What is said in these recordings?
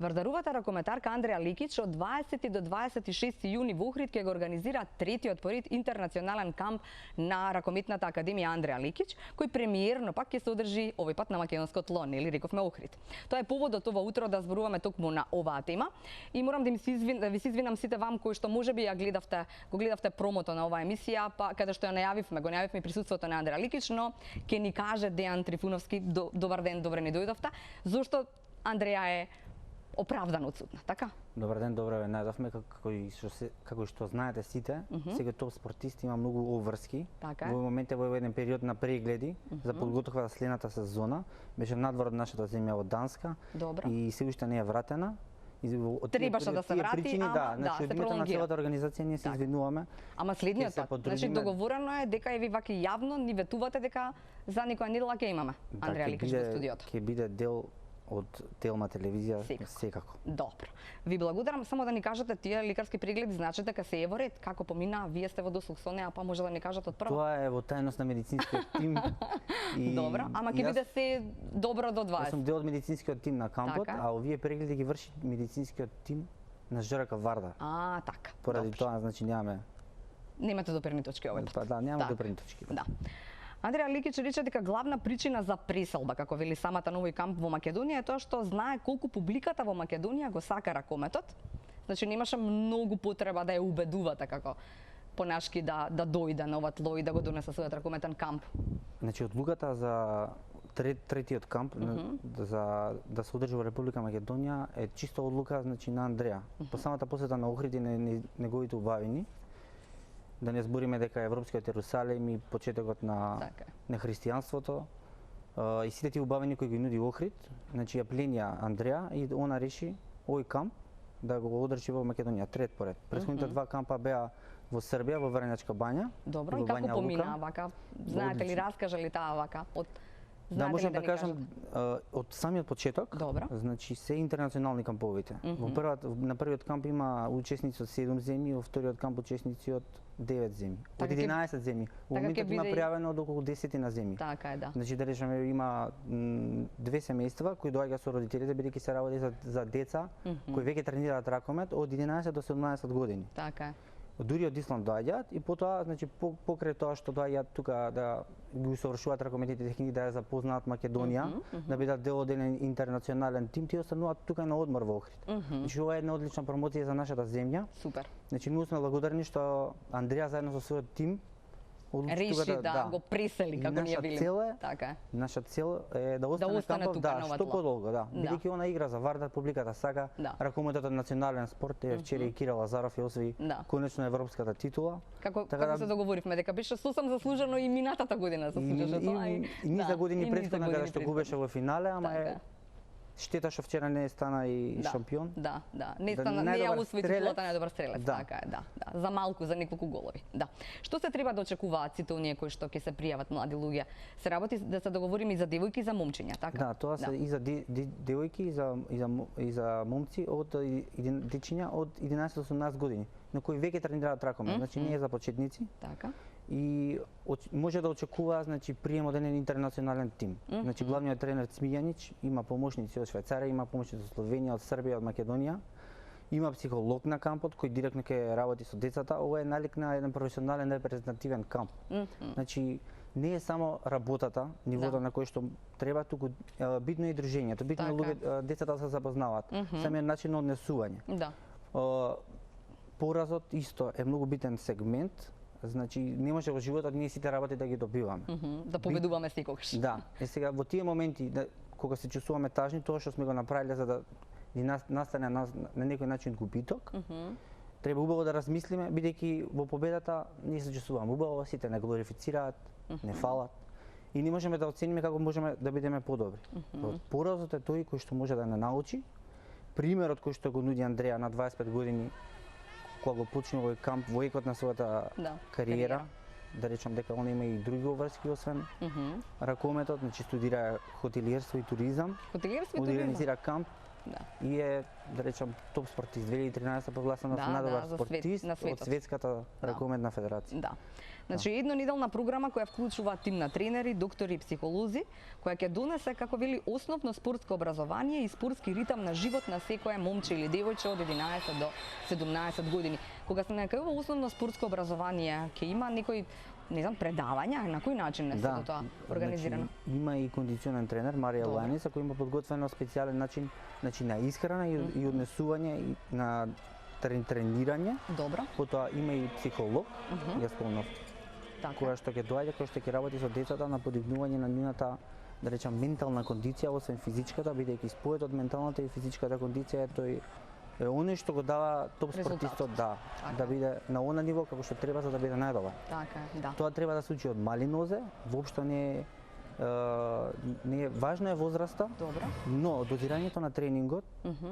Вардарувата ракометарка Андреја Ликич од 20 до 26 јуни во Охрид ќе го организира третиот поред интернационален камп на Ракометната академија Андреја Ликич, кој премиерно пак ќе се одржи овој пат на македонско тло, нели рековме Охрид. Тоа е поводот ова утро да зборуваме токму на оваа тема и морам да ви се извинам сите вам кои што можеби ја го гледавте промото на оваа емисија, па каде што го најавивме присуството на Андреја Ликич, но ќе ни каже Дејан Трифуновски, добар ден, добре ни дојдовте, зошто Андреја е оправдано отсутна, така? Добар ден, добре ве најдовме, како што знаете сите, сега топ спортист има многу обврски. Така во момент е во еден период на прегледи за подготовка за следната сезона. Беше надвор од нашата земја од Данска. Добро. И се уште не е вратена. Требаше да се врати, причини, значи од името на целата организација ние се извинуваме. Ама следниот пат, значи договорено е дека ви вака јавно ни ветувате дека за никоја недела ќе имаме Андреја Ликич во студиото. Ќе биде дел од Телма телевизија секако. Добро. Ви благодарам, само да ни кажете тие лекарски прегледи значи дека се е во ред, како помина, вие сте во дослух со неа, па може да ни кажете од прво. Тоа е во тајност на медицинскиот тим. Добро, ама ќе биде се добро до 20. Јас сум дел од медицинскиот тим на кампот, а овие прегледи ги врши медицинскиот тим на ЖРК Вардар. Така. Поради тоа, значи немате допирни точки овој пат. Па да, немаме допирни точки. Да. Андреја Ликич рече дека главна причина за преселба, како вели самата на овој камп во Македонија, е тоа што знае колку публиката во Македонија го сака ракометот. Значи немаше многу потреба да ја убедувате како понашки да дојде на ова тло и да го донесе својот ракометен камп. Значи одлуката за третиот камп за да се одржи во Република Македонија е чиста одлука, значи на Андреја. По самата посета на Охрид и неговите убавини, да не збориме дека Европскиот Ерусалим и почетокот на христијанството и сите тие убавини кои ги нуди Охрид, значи ја пленија Андреја и она реши овој камп да го одржи во Македонија трет поред. Претходните два кампа беа во Србија, во Врнечка бања. Добро, и како помина вака? Знаете ли, раскажа ли таа вака? Да, можам да кажам од самиот почеток. Добро. Значи се интернационални камповите. На првиот камп има учесници од 7 земји, во вториот камп учесници од 9 земји. Од 11 земји. Во моментот има пријавено од околу 10 на земји. Така е, да. Значи да речеме има две семејства кои доаѓаат со родителите бидејќи се работи за деца кои веќе тренираат ракомет од 11 до 17 години. Така е. Дури од Исланд доаѓаат и потоа, значи покрај тоа што доаѓаат тука да ги усовршуваат ракометните техники, да ја запознаат Македонија, да бидат дел од еден интернационален тим, тие остануваат тука на одмор во Охрид. Значи ова е една одлична промоција за нашата земја. Супер. Значи многу сме благодарни што Андреја заедно со својот тим реши да го пресели како ние били. Така е. Наша цел е да остане кампов, што подолго, бидејќи она игра за Вардар, публиката сака, ракометот е национален спорт, вчера и Кирил Лазаров ја освои конечно европската титула. Како се договоривме дека беше сосем заслужено и минатата година заслужеше тоа и низа години претходно кога што губеше во финале, ама е штета што вчера не стана и шампион. Да. Не ја освои титулата најдобар стрелец, така е, да. За малку, за неколку голови. Да. Што се треба да очекуваат сите оние кои што ќе се пријават млади луѓе? Се работи да се договориме и за девојки и за момчиња, така? Да, тоа се и за девојки и за момци од дечиња од 11 до 18 години, на кои веќе тренираат ракомет, значи не е за почетници. Така. И може да очекува, значи, прием од еден интернационален тим. Значи главниот тренер Цмијанич има помошници од Швајцарија, има помошници од Словенија, од Србија, од Македонија. Има психолог на кампот кој директно ќе работи со децата. Ова е налик на еден професионален репрезентативен камп. Значи не е само работата, нивото на кој што треба, туку битно е и дружењето, битно е децата да се запознаваат, самиот начин на однесување. Да. Поразот исто е многу битен сегмент. Значи не може во животот ние сите работи да ги добиваме. Да победуваме секогаш. Да. Сега во тие моменти кога се чувствуваме тажни, тоа што сме го направиле за да настане на некој начин губиток, треба убаво да размислиме, бидејќи во победата ние се чувствуваме убаво, сите не глорифицираат, не фалат и не можеме да оцениме како можеме да бидеме подобри. Поразот е тој кој што може да не научи. Примерот кој што го нуди Андреја на 25 години кога го почне овој камп во екот на својата кариера, да речам дека он има и други обврски освен ракометот, значи студира хотелиерство и туризам. Хотелиерство и туризам. Организира камп Да. и е, да речам, топ спортист. 2013 прогласена Да, најдобар за спортист на од светот. Светската ракометна федерација. Да. Значи, еднонеделна програма која вклучува тим на тренери, доктори и психолози, која ќе донесе, како вели, основно спортско образование и спортски ритам на живот на секое момче или девојче од 11 до 17 години. Кога се најкајува основно спортско образование, ќе има некој, не знам, предавања, на кој начин е сето тоа организирано? Значи, има и кондиционен тренер Марија Ланица кој има подготвено специјален начин на исхрана и однесување и на тренирање. Добро. Потоа има и психолог, ја спомнав, која што ќе доаѓа, која што ќе работи со децата на подигнување на нивната, да речам, ментална кондиција, освен физичката, бидејќи спојот од менталната и физичката кондиција тој е оној што го дава топ спортистот да биде на она ниво како што треба за да биде најдобар. Така е, да. Тоа треба да се учи од мали нозе, воопшто не е важна е возраста. Добро. Но дозирањето на тренингот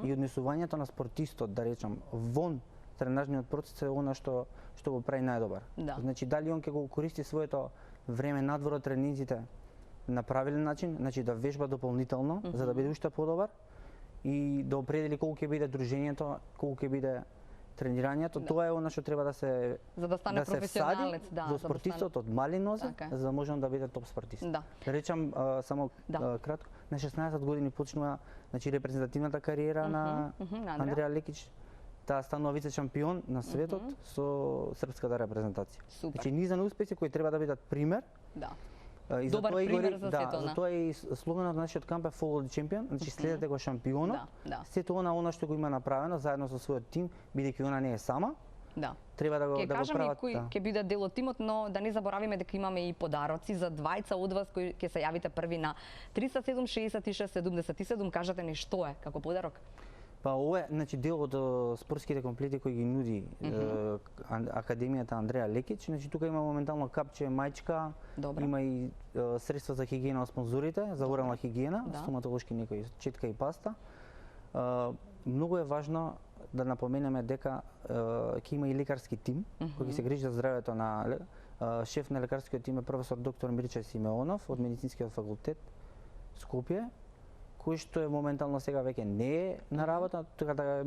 и однесувањето на спортистот, да речам, вон тренажниот процес е она што го прави најдобар. Да. Значи дали он ќе го користи своето време надвор од тренинзите на правилен начин, значи да вежба дополнително за да биде уште подобар и да определи колку ќе биде дружењето, колку ќе биде тренирањето, тоа е она што треба да се за да стане професионалец, во спортистот од мали нозе, за да можам да биде топ спортист. Да. Речам само кратко, на 16 години почнува, значи, репрезентативната кариера на Андреа Лекич. Таа станува вице шампион на светот со српската репрезентација. Супер. Значи низа на успеси кои треба да бидат пример. Да. И добар пример за сето, затоа и слоганот на нашиот камп е Follow the Champion, значи следете го шампионот. Сето она што го има направено заедно со својот тим, бидејќи она не е сама. Да. Треба да го прават. Кои ќе бидат дел од тимот, но да не заборавиме дека имаме и подароци за двајца од вас кои ќе се јавите први на 307 66 77. Кажете ни што е како подарок? Па ова е, значи, дел од спортските комплети кои ги нуди Академијата Андреа Лекич. Значи тука има моментално капче, мајчка, има и средства за хигиена од спонзорите, за орална хигиена, стоматолошки некои четка и паста. Многу е важно да напоменеме дека ќе има и лекарски тим кој ќе се грижи за здравјето на шеф на лекарскиот тим е професор доктор Мирча Симеонов од медицинскиот факултет Скопје, кој што е моментално сега веќе не е на работа, така да е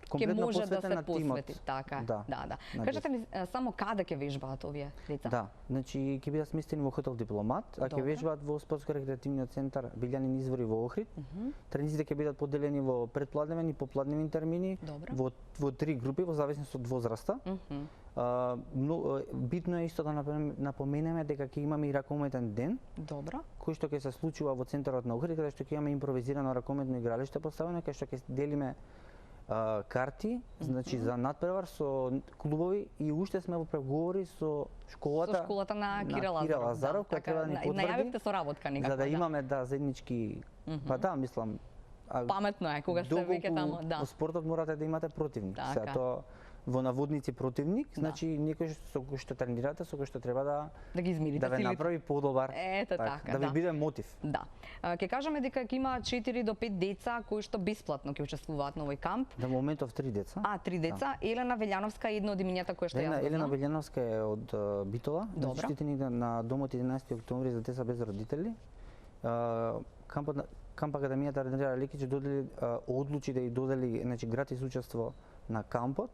комплетно посветен на тимот. Така, да. Кажете ми само каде ќе вежбаат овие деца? Да, значи ќе бидат сместени во хотел Дипломат, а ќе вежбаат во спортско-рекреативниот центар Билјанин извори во Охрид. Тренизите ќе бидат поделени во предпладневен и попладневни термини во три групи во зависност од возраста. Битно е исто да напоменеме дека ќе имаме и ракометен ден. Добро. Кој што ќе се случува во центарот на Охрид, каде што ќе имаме импровизирано ракометно игралиште поставено, каде што ќе делиме карти, значи за надпревар со клубови и уште сме во преговори со школата на Кира Лазаров, која треба да ни потврди. Најавивте соработка некако. За да имаме заеднички, па да, мислам, паметно е кога сте веќе тамо, Во спортот морате да имате противник. Сега тоа во наводници противник, значи некој со кој што тренирате, со кој што треба да ги измирите да ве направи подобар. Ето така, да ви биде мотив. Да. Ќе кажеме дека ќе има 4 до 5 деца кои што бесплатно ќе учествуваат на овој камп. На моментов 3 деца. 3 деца. Елена Велјановска е една од имињата која што ја Елена Велјановска е од Битола, заштитеник на домот 11 октомври за деца без родители. Камп Академијата Андреа Лекич одлучи да ја додели, значи, гратис учество на кампот,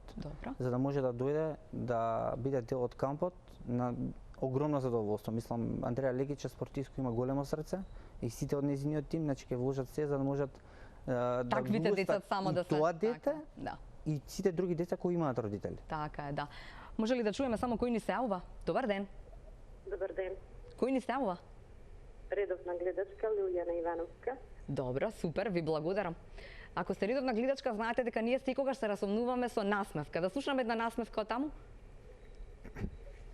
за да може да дојде да биде дел од кампот на огромно задоволство. Мислам, Андреа Лекич е спортист кој има големо срце и сите од нејзиниот тим, значи, ќе вложат се за да можат да таквите деца само да се тоа дете и сите други деца кои имаат родители. Така е, да. Може ли да чуеме само кој ни се јавува? Добар ден. Добар ден. Кој ни се јавува? Редовна гледачка Лилјана Ивановска. Добро, супер, ви благодарам. Ако сте редовна гледачка, знаете дека ние секогаш се разумнуваме со насмевка. Да слушаме една насмевка од таму?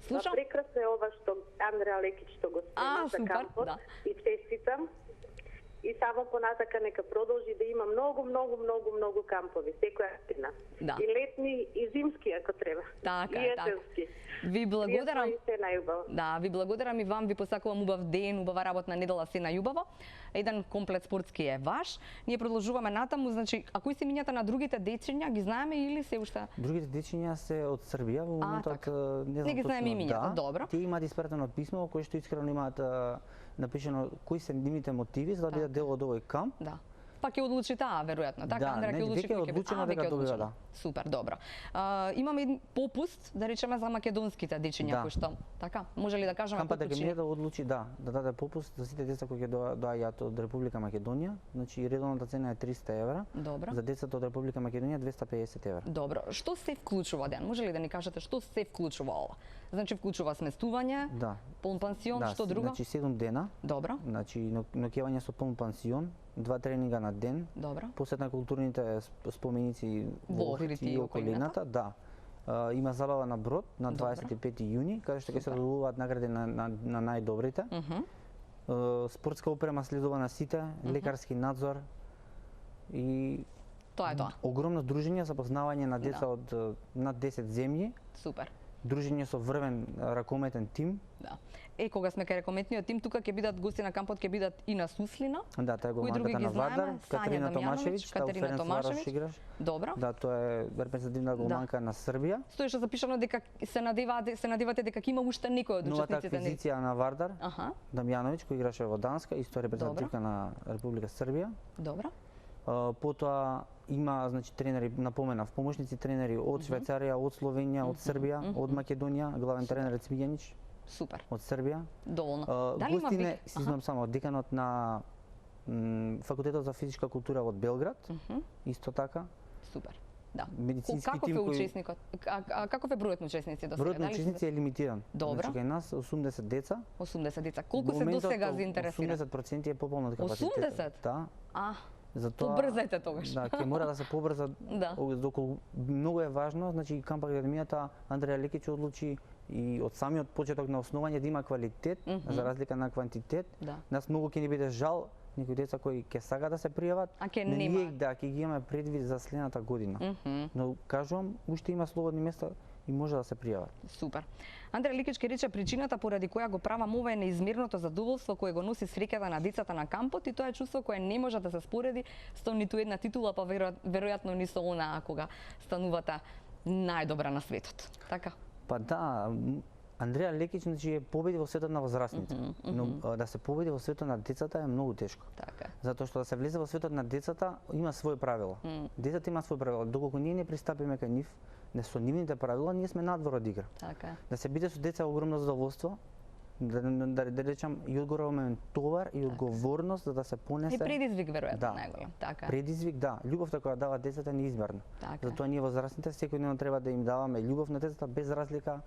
Слушам? Прекрасно е ова што Андреа Лекич што го спомна за кампот и честитам. И само понатака нека продолжи да има многу кампови секоја година. И летни и зимски ако треба. Така, и есенски. Ви благодарам. Да, ви благодарам и вам, ви посакувам убав ден, убава работна недела, се најубаво. Еден комплет спортски е ваш. Ние продолжуваме натаму, значи, а кои се имињата на другите дечиња, ги знаеме или се уште? Другите дечиња се од Србија во моментот, не знам. Не ги знаеме имињата, добро. Тие имаат испратено писмо кој што искрено имаат напишано кои се нивните мотиви за да бидат дел од овој камп. Па ќе одлучи таа веројатно, така Да, Андреа ќе одлучи веќе е одлучено дека добива, да. Супер, добро. Имаме еден попуст, да речеме за македонските дечиња кои што, така, може ли да кажеме Кампата колку ќе одлучи да даде попуст за сите деца кои ќе доаѓаат од Република Македонија, значи редовната цена е 300 евра. Добро. За децата од Република Македонија 250 евра. Добро. Што се вклучува, Дејан? Може ли да ни кажете што се вклучува ова? Значи вклучува сместување, да. полн пансион, да, што друго? Значи 7 дена. Добро. Значи ноќевање со полн пансион, 2 тренинга на ден. Добро. Посета на културните споменици во Охрид и околината. Да. Има забава на брод на 25 јуни, каде што ќе се доделуваат награди на најдобрите. Спортска опрема следува на сите, лекарски надзор и тоа е тоа. Огромно дружење за познавање на деца од над 10 земји. Супер. Дружење со врвен ракометен тим. Да. Кога сме кај ракометниот тим, тука ќе бидат гости на кампот, ќе бидат и на Суслина. Да, тоа е голманката на Вардар, Катерина Томашевиќ, играш. Добро. Да, тоа е репрезентативна голманка на Србија. Стоеше запишано дека се надевате дека ќе има уште некој од учесниците. Новата аквизиција на Вардар, Дамјановиќ, кој играше во Данска, исто репрезентативка на Република Србија. Добро. Потоа има, значи, тренери, напоменав, помошници тренери од Швајцарија, од Словенија, од Србија, од Македонија, главен тренер е Цмијанич. Супер. Од Србија. Доволно. Дали гостине, си знам само, деканот на Факултетот за физичка култура од Белград, исто така. Супер. Да. Медицински каков тим е учесникот? Каков е бројот на учесници до сега? Бројот на учесници е лимитиран. Добро. Значи кај нас 80 деца. 80 деца. Колку се до сега заинтересирани? 80% е пополнат капацитет. 80? Да. Затоа побрзајте тогаш. Да, ќе мора да се побрза. Да. Доколку многу е важно, значи Камп Академијата Андреа Лекиќ одлучи и од самиот почеток на основање да има квалитет за разлика на квантитет. Да. Нас многу ќе ни биде жал некои деца кои ќе сака да се пријават, но ние ќе ги имаме предвид за следната година. Но кажувам, уште има слободни места и може да се пријават. Супер. Андреа Лекиќ ке рече причината поради која го правам ова е неизмерното задоволство кое го носи среќата на децата на кампот и тоа е чувство кое не може да се спореди со ниту една титула, па веројатно ни со онаа кога станувате најдобра на светот. Така? Па да, Андреа Лекиќ значи е победи во светот на возрастните, но да се победи во светот на децата е многу тешко. Така. Затоа што да се влезе во светот на децата има свои правила. Децата има свои правила. Доколку ние не пристапиме кај нив, не со нивните правила, ние сме надвор од игра. Така. Да се биде со деца е огромно задоволство, да речам и огромен товар и одговорност за да се понесе. И предизвик веројатно најголем. Така. Предизвик, да. Љубовта која дава децата е неизмерна. Така. Затоа ние возрастните секојдневно треба да им даваме љубов на децата без разлика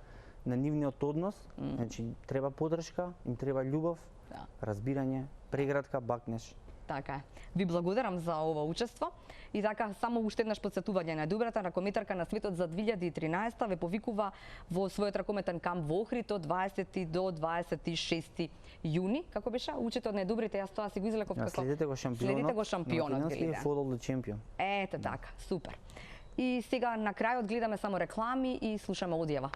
на нивниот однос. Значи треба поддршка, им треба љубов, разбирање, прегратка, бакнеш. Така е. Ви благодарам за ова учество и така само уште еднаш подсетување на добрата ракометарка на светот за 2013 ве повикува во својот ракометен камп во Охрид од 20 до 26 јуни. Како беше? Учете од најдобрите, јас тоа си го излеков како. Следете го шампионот. Следете го шампионот, Македонски фудбал чемпион. Ете така, супер. И сега на крајот гледаме само реклами и слушаме одјава.